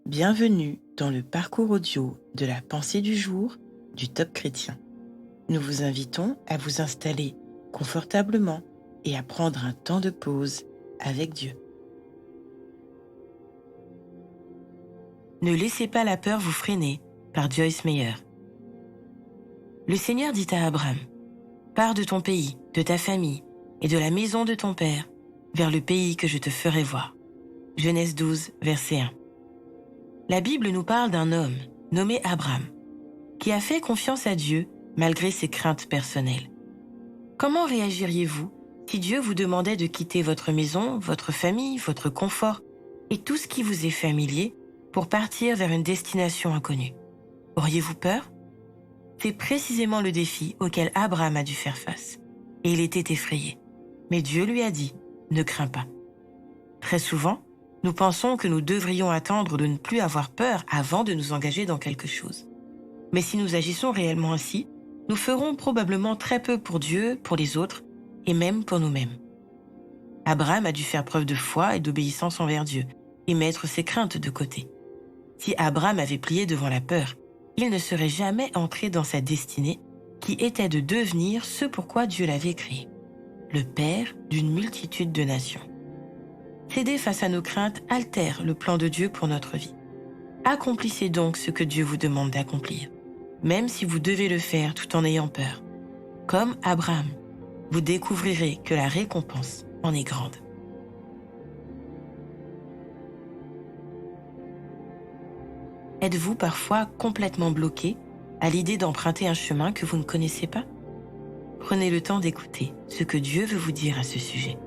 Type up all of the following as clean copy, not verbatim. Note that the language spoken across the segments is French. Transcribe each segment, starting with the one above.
Bienvenue dans le parcours audio de la pensée du jour du Top Chrétien. Nous vous invitons à vous installer confortablement et à prendre un temps de pause avec Dieu. Ne laissez pas la peur vous freiner, par Joyce Meyer. Le Seigneur dit à Abraham, « Pars de ton pays, de ta famille et de la maison de ton père, vers le pays que je te ferai voir. » Genèse 12, verset 1. La Bible nous parle d'un homme, nommé Abraham, qui a fait confiance à Dieu malgré ses craintes personnelles. Comment réagiriez-vous si Dieu vous demandait de quitter votre maison, votre famille, votre confort et tout ce qui vous est familier pour partir vers une destination inconnue? Auriez-vous peur? C'est précisément le défi auquel Abraham a dû faire face. Et il était effrayé. Mais Dieu lui a dit, « Ne crains pas ». Très souvent, nous pensons que nous devrions attendre de ne plus avoir peur avant de nous engager dans quelque chose. Mais si nous agissons réellement ainsi, nous ferons probablement très peu pour Dieu, pour les autres et même pour nous-mêmes. Abraham a dû faire preuve de foi et d'obéissance envers Dieu et mettre ses craintes de côté. Si Abraham avait plié devant la peur, il ne serait jamais entré dans sa destinée qui était de devenir ce pourquoi Dieu l'avait créé, le père d'une multitude de nations. Céder face à nos craintes altère le plan de Dieu pour notre vie. Accomplissez donc ce que Dieu vous demande d'accomplir, même si vous devez le faire tout en ayant peur. Comme Abraham, vous découvrirez que la récompense en est grande. Êtes-vous parfois complètement bloqué à l'idée d'emprunter un chemin que vous ne connaissez pas? Prenez le temps d'écouter ce que Dieu veut vous dire à ce sujet.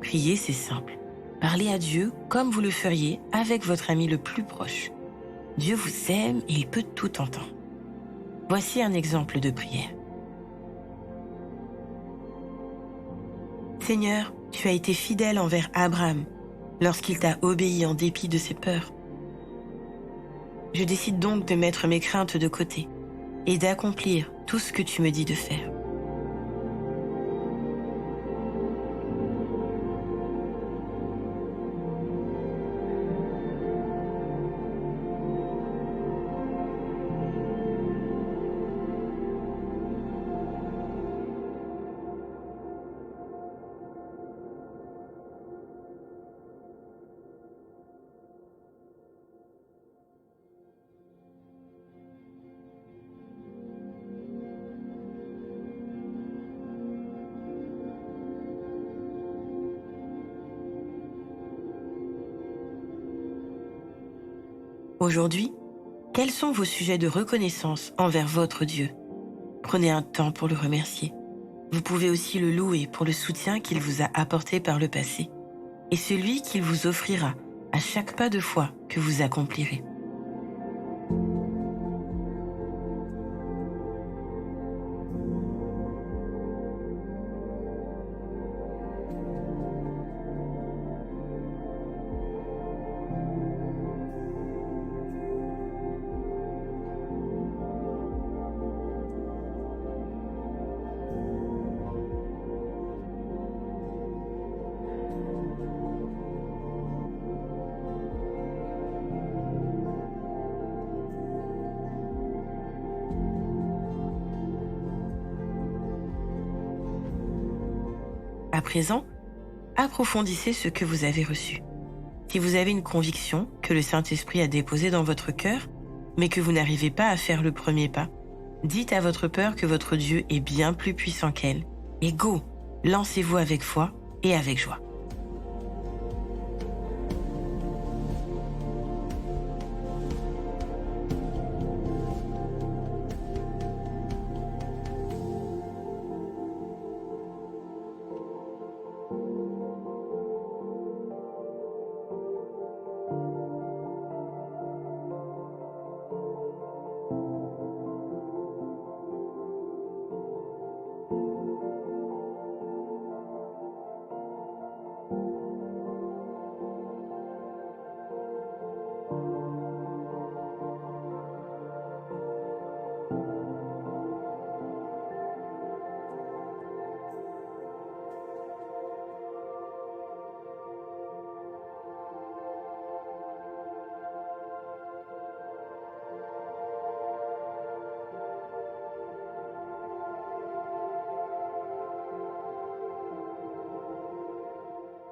Prier, c'est simple. Parlez à Dieu comme vous le feriez avec votre ami le plus proche. Dieu vous aime et il peut tout entendre. Voici un exemple de prière. Seigneur, tu as été fidèle envers Abraham lorsqu'il t'a obéi en dépit de ses peurs. Je décide donc de mettre mes craintes de côté et d'accomplir tout ce que tu me dis de faire. Aujourd'hui, quels sont vos sujets de reconnaissance envers votre Dieu? Prenez un temps pour le remercier. Vous pouvez aussi le louer pour le soutien qu'il vous a apporté par le passé et celui qu'il vous offrira à chaque pas de foi que vous accomplirez. À présent, approfondissez ce que vous avez reçu. Si vous avez une conviction que le Saint-Esprit a déposée dans votre cœur, mais que vous n'arrivez pas à faire le premier pas, dites à votre peur que votre Dieu est bien plus puissant qu'elle. Et go, lancez-vous avec foi et avec joie.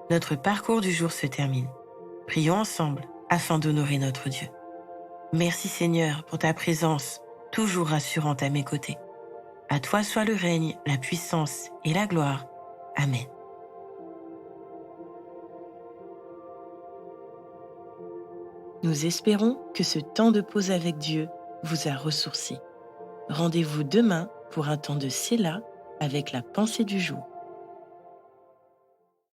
Notre parcours du jour se termine. Prions ensemble afin d'honorer notre Dieu. Merci Seigneur pour ta présence, toujours rassurante à mes côtés. À toi soit le règne, la puissance et la gloire. Amen. Nous espérons que ce temps de pause avec Dieu vous a ressourci. Rendez-vous demain pour un temps de Séla avec la pensée du jour.